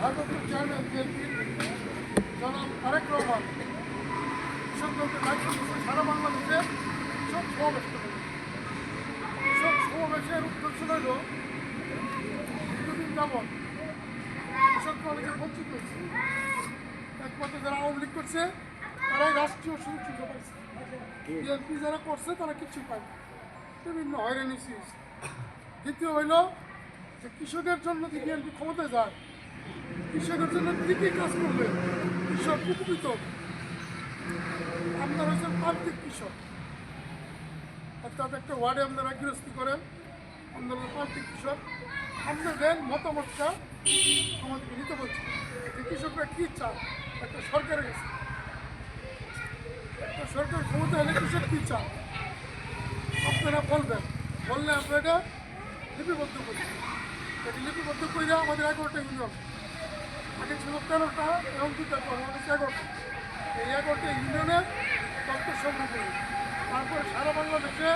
ভারতের চেয়ারম্যান বিএনপির জনাব তারেক রহমান কৃষকদেরকে দায়িত্ব দিচ্ছে সারা বাংলাদেশে কৃষক সমাবেশ করবে। কৃষক সমাবেশের উদ্দেশ্য হল দীর্ঘদিন যাবৎ কৃষকরা অনেকে বঞ্চিত হয়েছে। একমাত্র যারা আওয়ামী লীগ করছে তারাই রাষ্ট্রীয় সুযোগ সুবিধা পাইছে, বিএনপি যারা করছে তারা কিছুই পায়নি, বিভিন্ন হয়রানি হয়েছে। দ্বিতীয় হইল যে কৃষকের জন্য যদি বিএনপি ক্ষমতায় যায়, কৃষকের জন্য কী কী কাজ করবে, কৃষক উপকৃত হবে। আপনারা হচ্ছেন প্রান্তিক কৃষক, অর্থাৎ একটা ওয়ার্ডে আপনারা গৃহস্থী করেন, আপনারা প্রান্তিক কৃষক। আপনাদের মতামতটা আমাদেরকে নিতে বলছে যে কৃষকরা কী চান একটা সরকারের কাছে। একটা সরকার ক্ষমতা হলে কৃষক কী চান আপনারা বলবেন, বললে আমরা এটা লিপিবদ্ধ করি। এটি লিপিবদ্ধ করে আমাদের 11টা ইউনিয়ন, আগে ছিল 13টা এবং 2টা আমাদের 11টা, এই 11টা ইউনিয়নের তথ্য সংগ্রহ করি। তারপরে সারা বাংলাদেশে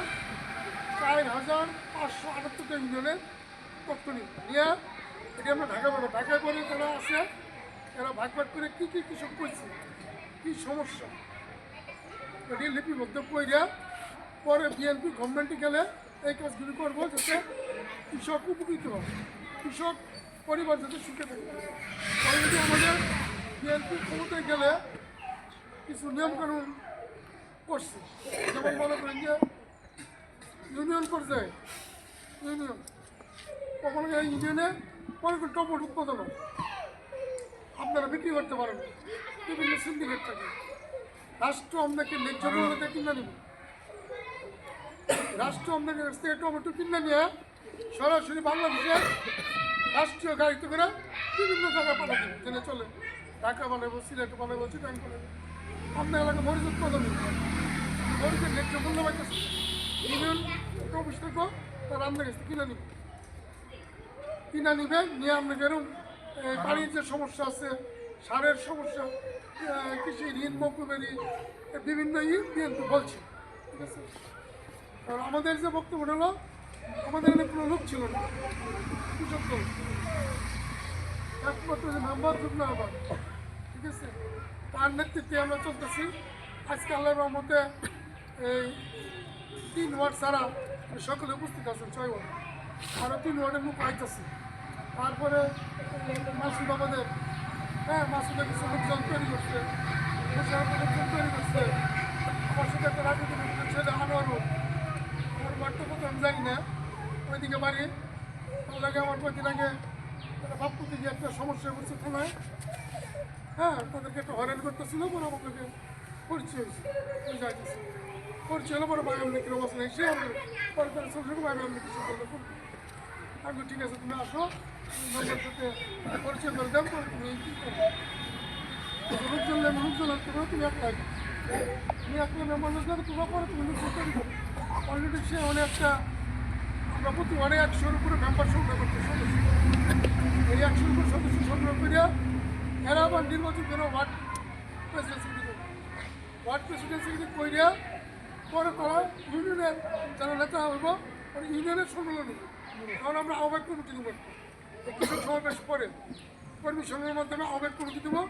4,578টা ইউনিয়নের তথ্য নিয়ে এটি আমরা ঢাকায় করে তারা আছে, এরা ভাগ করে কী কী কৃষক করছে, কী সমস্যা, এটি লিপিবদ্ধ করে পরে বিএনপি গভর্নমেন্টে গেলে এই কাজগুলি করবো যাতে কৃষক উপকৃত হয়, কৃষক পরিবার যাতে সুখে থাকে। অলরেডি আমাদের বিএনপি ক্ষমতায় গেলে কিছু নিয়মকানুন করছে, যেমন মনে করেন যে ইউনিয়ন করছে, ইউনিয়ন কখনো এই ইউনিয়নে কোনো টমেটো উৎপাদন হয়, আপনারা বিক্রি করতে পারেন, বিভিন্ন সিন্ডিকেট থাকে। রাষ্ট্র আপনাকে ন্যায্য মূল্যতে কিনে নেবে, রাষ্ট্র আপনাদের কাছ থেকে টমেটো কিনে নিয়ে সরাসরি বাংলাদেশে রাষ্ট্রীয় গাড়িতে করে বিভিন্ন জায়গায় পাঠাবে, জেনে চলে ঢাকা বানাবো, সিলেট বানাবো, চিটাং বানাবো। আপনার এলাকায় মরিচ উৎপাদন মরিচের ন্যায্য মূল্য পাইতেছে, ইউনিয়ন অফিস থেকে তারা আপনার কাছ থেকে কিনে নিবে, নিয়ে আপনাকে এরকম পানির যে সমস্যা আছে, সারের সমস্যা, কৃষি ঋণ মকুবেরি, বিভিন্ন বিএনপি বলছে। ঠিক আছে, কারণ আমাদের যে বক্তব্য হলো আমাদের এখানে কোনো লোক ছিল না, কৃষক দল একমাত্র যে নাম্বার যুগ না আবার। ঠিক আছে, তার নেতৃত্বে আমরা চলতেছি। আজকে আল্লাহর রহমতে এই 3 ওয়ার্ড ছাড়া সকলে উপস্থিত আছেন, 6 ওয়ার্ড, আরও 3 ওয়ার্ডের লোক আইতেছে। তারপরে মাসুদ আমাদের, মাসুদের কিছু লোকজন তৈরি করছে, লোকজন তৈরি করছে। আমার সাথে একটা রাজনীতি ছেলে আনোয়ারও, আমার বাড়িটা কোথাও আমি জানি না, ওইদিকে বাড়ি। তার লাগে আমার কয়েকদিন আগে বাপুতে গিয়ে একটা সমস্যা করছে থানায়, তাদেরকে একটা হয়রান করতেছিল, পরে আমাদেরকে পরিচয় হয়েছে, ওই যাইতেছে পরিচয় হলো, পরে বাগান বিক্রি অবস্থা নেই, সে আমাদের পরে তারা ছোটো বাগান বিক্রি করলে আমি ঠিক আছে তুমি আসো, নম্বর সাথে পরিচয় করে দেন, পরে তুমি কী করো লোকজন আসতে পারো, তুমি একটা মানুষ না তোমার পরে তুমি তৈরি করো। অলরেডি সে অনেকটা আমরা প্রতি অনেক 100-এর উপরে মেম্বার সংগ্রহ করতে সদস্য, এই 100-এর উপর সদস্য সংগ্রহ করিয়া এরা আবার নির্বাচন করে ওয়ার্ড প্রেসিডেন্সি করিয়া পরে তারা ইউনিয়নের যারা নেতা হইব ইউনিয়নের সম্মেলন হইব। কারণ আমরা আহ্বায়ক কমিটি দেবো, কৃষক সমাবেশ পরে কর্মী মাধ্যমে আহ্বায়ক কমিটি দেবো।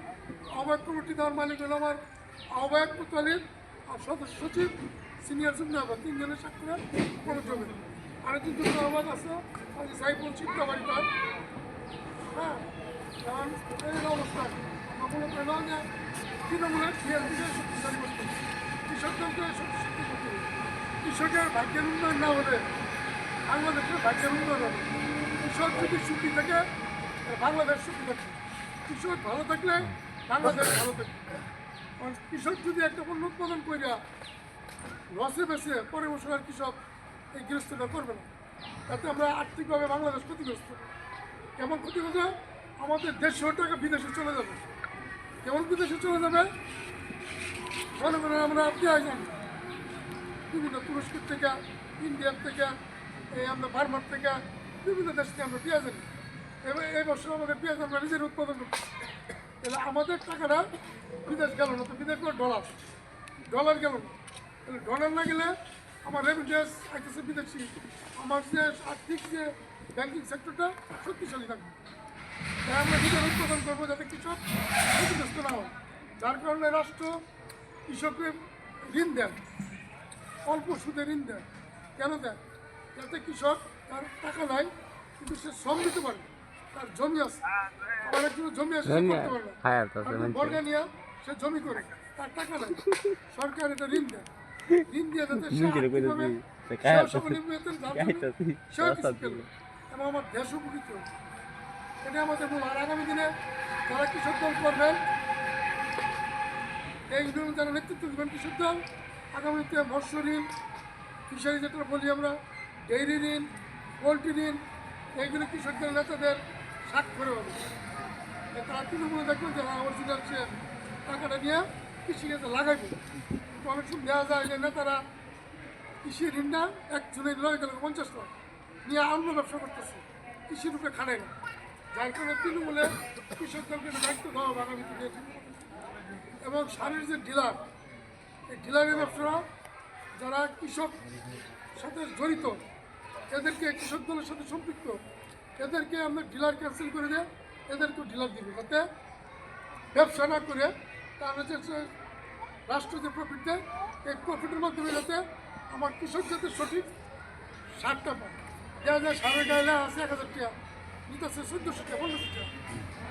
আহ্বায়ক কমিটি দেওয়ার মালিক হলো আমার আহ্বায়ক পুতালির আর সদস্য সচিব সিনিয়র যুগ্ম আহ্বায়ক, 3 জনের স্বাক্ষরে কমিটি হবে। আরেকজন যুগ্ম আহ্বায়ক আছে সাইফুল চিত্রাবাড়ি তার, কারণ এই অবস্থায় আমরা মনে করি না যে তৃণমূলের বিএনপিকে শক্তিশালী করতে হবে, কৃষকদেরকে শক্তিশালী করতে হবে। কৃষকের ভাগ্যের উন্নয়ন না হলে বাংলাদেশের ভাগ্যের উন্নয়ন হবে। কৃষক যদি সুখী থাকে বাংলাদেশ সুখী থাকবে, কৃষক ভালো থাকলে বাংলাদেশ ভালো থাকবে। কারণ কৃষক যদি একটা পণ্য উৎপাদন করিয়া লসে বেছে পরের বছর আর কৃষক এই গৃহস্থটা করবে না, তাতে আমরা আর্থিকভাবে বাংলাদেশ ক্ষতিগ্রস্ত। কেমন ক্ষতিগ্রস্ত? আমাদের 150 টাকা বিদেশে চলে যাবে। কেমন বিদেশে চলে যাবে? মনে করেন আমরা পেঁয়াজ আনি বিভিন্ন তুরস্ক থেকে, ইন্ডিয়ার থেকে, এই আমরা বার্মার থেকে, বিভিন্ন দেশ থেকে আমরা পেঁয়াজ আনি। এবার এই বছর আমাদের পেঁয়াজ আমরা নিজের উৎপাদন করছি, তাহলে আমাদের টাকাটা বিদেশ গেল না, তো বিদেশ গেল ডলার গেল না। তাহলে ডলার না গেলে আমার রেমিটেন্স আসতেছে বিদেশি, আমার যে আর্থিক যে ব্যাংকিং সেক্টরটা শক্তিশালী থাকবে। তাই আমরা নিজের উৎপাদন করবো যাতে কৃষক ক্ষতিগ্রস্ত না হয়। যার কারণে রাষ্ট্র কৃষককে ঋণ দেন, অল্প সুদে ঋণ দেন। কেন দেন? যাতে কৃষক তার টাকা নাই কিন্তু সে শ্রম দিতে পারে, তার জমি আছে, আবার একটু জমি আছে সে করতে পারে না, বর্গা নিয়ে সে জমি করে, তার টাকা নাই, সরকার এটা ঋণ দেয়। ঋণ দিয়ে যাতে সে আর্থিকভাবে এবং আমার দেশ উপকৃত হয়। এটা আমাদের মূল। আর আগামী দিনে যারা কৃষক দল করবেন, এই ইউনিয়নে যারা নেতৃত্ব দেবেন কৃষক দল, আগামীতে মৎস্য ঋণ, ফিশারি যেটা বলি আমরা, ডেইরি ঋণ, পোলট্রি ঋণ, এইগুলো কৃষকদের নেতাদের স্বাক্ষরে হবে। তারা তৃণমূলে দেখবেন যে অরিজিনাল সে টাকাটা নিয়ে কৃষিকাজে লাগাইবে। তো অনেক সময় দেওয়া যায় যে নেতারা কৃষি ঋণটা একজনের লয়ে গেল 50 লাখ নিয়ে অন্য ব্যবসা করতেছে, কৃষির উপরে খাড়ে না। যার কারণে তৃণমূলে কৃষকদেরকে দায়িত্ব দেওয়া হবে আগামী দিনে। এবং সারের যে ডিলার, এই ডিলারের ব্যবসারা যারা কৃষক সাথে জড়িত, এদেরকে কৃষক দলের সাথে সম্পৃক্ত, এদেরকে আমরা ডিলার ক্যান্সেল করে দেয়, এদেরকেও ডিলার দিবে, যাতে ব্যবসা না করে তারা যে রাষ্ট্র যে প্রফিট দেয়, এই প্রফিটের মাধ্যমে যাতে আমার কৃষক যাতে সঠিক সারটা পায়। দেখা যায় সারের গাইলে আছে 1000 টাকা, নিতেছে 1400 টাকা, 1500 টাকা,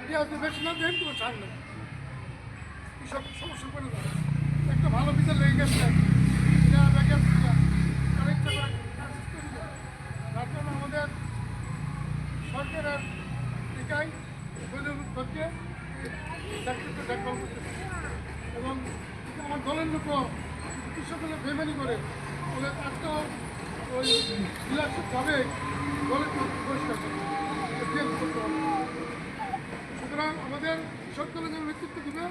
পেঁয়াজ বেশি না দেন কোনো ছাড় নেই, কৃষক সমস্যা করে দেয়। একটা ভালো বিচার লেগে গেছে, যার জন্য আমাদের সরকারের টিকায় ধরকে চাকরিতে দেখভাল করতেছে। এবং আমার দলের লোক কৃষকদের বেমানি করে বলে তারটা ওই ডিলারশিপ যাবে দলের পরিষ্কার করতে হবে। সুতরাং আমাদের কৃষক দলের যে নেতৃত্ব দিবে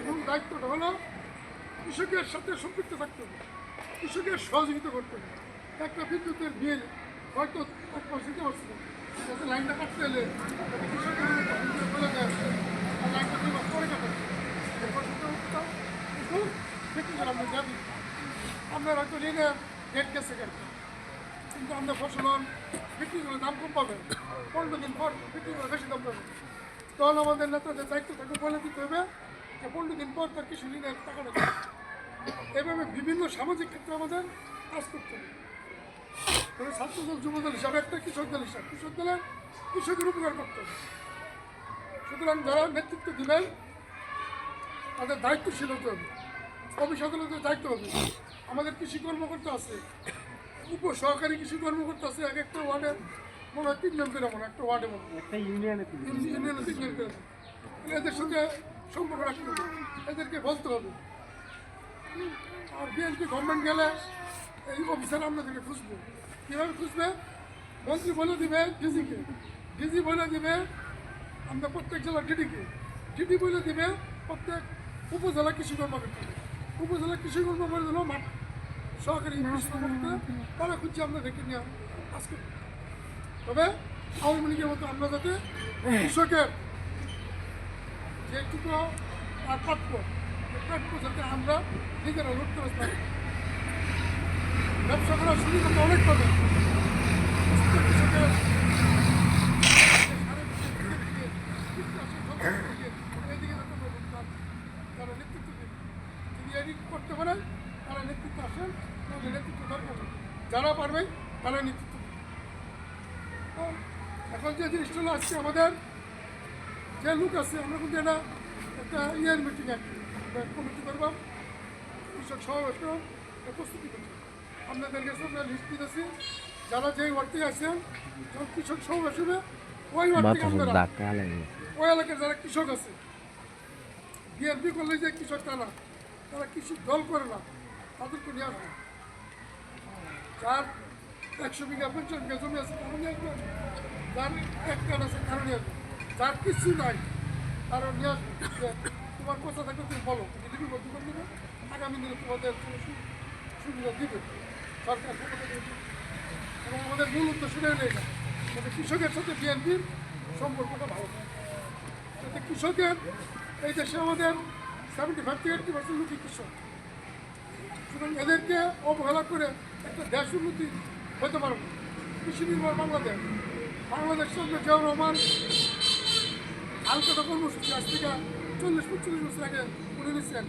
এবং দায়িত্বটা হলো কৃষকের সাথে সম্পৃক্ত থাকতে হবে, কৃষকের সহযোগিতা করতে হবে। একটা বিদ্যুতের বিল হয়তো 1 মাস দিতে পারছে না, যাতে লাইনটা কাটতে এলে কৃষকের বলে দেয় আর লাইনটা 2 মাস পরে কাটাচ্ছে, কিন্তু বিক্রি করে আমরা যাবি। আমরা হয়তো ঋণে ডেট গেছে কেন, কিন্তু আমরা ফসল বিক্রি করে দাম কম পাবেন, 15 দিন পর বিক্রি করে বেশি দাম পাবেন। তখন আমাদের নেতাদের দায়িত্ব থাকে বলে দিতে হবে যে 15 দিন পর তার কৃষি ঋণের টাকাটা দেবে। এভাবে বিভিন্ন সামাজিক ক্ষেত্রে আমাদের কাজ করতে হবে। তবে ছাত্রদল, যুবদল হিসাবে একটা কৃষক দল হিসাবে কৃষক দলে কৃষকের উপকার করতে হবে। সুতরাং যারা নেতৃত্ব দেবেন তাদের দায়িত্বশীল হতে হবে, অফিস আদালতের দায়িত্ব হবে। আমাদের কৃষি কর্মকর্তা আছে, উপসহকারী কৃষি কর্মকর্তা আছে, এক একটা ওয়ার্ডে মনে হয় 3 জন করে, মনে একটা ওয়ার্ডে মনে হয় ইউনিয়নে 3 জন করে। এদের সঙ্গে সম্পর্ক রাখতে হবে, এদেরকে বলতে হবে। আর বিএনপি গভর্নমেন্ট গেলে এই অফিসার আপনাদেরকে খুঁজবে। কীভাবে খুঁজবে? মন্ত্রী বলে দিবে ডিজিকে, ডিজি বলে দিবে আমরা প্রত্যেক জেলার ডিডিকে, ডিডি বলে দিবে প্রত্যেক উপজেলা কৃষি কর্মকর্তা, উপজেলা কৃষি কর্মকর্তা হলো মাঠ সহকারী কৃষি কর্মকর্তা, তারা খুঁজছে আমরা রেখে নিয়ে আজকে। তবে আওয়ামী লীগের মতো আমরা যাতে কৃষকের যেটুকু আর প্রাপ্য যাতে আমরা নিজেরা লুট করে পারি। ব্যবসা করার সুবিধা তো অনেক পাবে, কৃষকের এদিকে যাতে তারা নেতৃত্ব দিন, যদি এদিক করতে পারে তারা নেতৃত্ব আসেন, তাহলে নেতৃত্ব দরকার নেই, যারা পারবে তারা নেতৃত্ব দিন। এখন যে জিনিসটা হলো আজকে আমাদের যে লোক আছে, আমরা কিন্তু এটা একটা ইয়ার মিটিং একটা কমিটি করবাম, কৃষক সমাবেশ প্রস্তুতি করছি। আপনাদের কাছে আমরা লিস্ট দিতেছি, যারা যেই ওয়ার্ডে আছেন যখন কৃষক সমাবেশ হবে ওই ওয়ার্ড থেকে আপনারা ওই এলাকার যারা কৃষক আছে, বিএনপি করলে যে কৃষক তারা তারা কৃষি দল করে না, তাদেরকে নিয়ে আসবে। যার 100 বিঘা 50 বিঘা জমি আছে তারা নিয়ে আসবে, যার 1 কাঠ আছে তারা নিয়ে আসবে, যার কিছু নাই তারা নিয়ে আসবে। তোমার কথা থাকলে তুমি বলো, তুমি বলতে পারবে না, আগামী দিনে তোমাদের সুবিধা দিবে সরকার। এবং আমাদের মূল উদ্দেশ্য নেই না, যাতে কৃষকের সাথে বিএনপির সম্পর্কটা ভালো থাকে, যাতে কৃষকের এই দেশে আমাদের 75 থেকে 80% লোকই কৃষক। সুতরাং এদেরকে অবহেলা করে একটা দেশ উন্নতি হতে পারবে। কৃষি নির্ভর বাংলাদেশ, বাংলাদেশ চলবে জিয়াউর রহমান হালকাটা কর্মসূচি আজ থেকে 40-45 বছর আগে উনি নিচ্ছেন।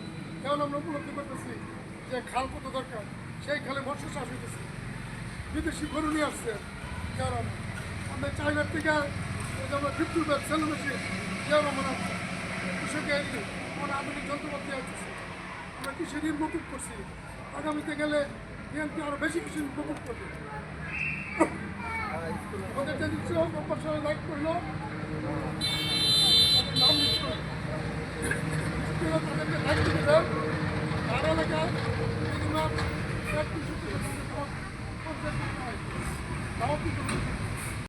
এখন আমরা উপলব্ধি করতেছি যে খাল কত দরকার, সেই খালে মৎস্য চাষ হইতেছে, বিদেশি গরু নিয়ে আসছে। যেমন আমরা চাইনার থেকে আমরা 50 ব্যাগ সেলো মেশিন যেমন মনে হচ্ছে কৃষকের আমরা আধুনিক যন্ত্রপাতি আসতেছে। আমরা কৃষি ঋণ মকুব করছি, আগামীতে গেলে বিএনপি আরও বেশি কৃষি ঋণ মকুব করবে। আমাদের যে দায়িত্ব হলো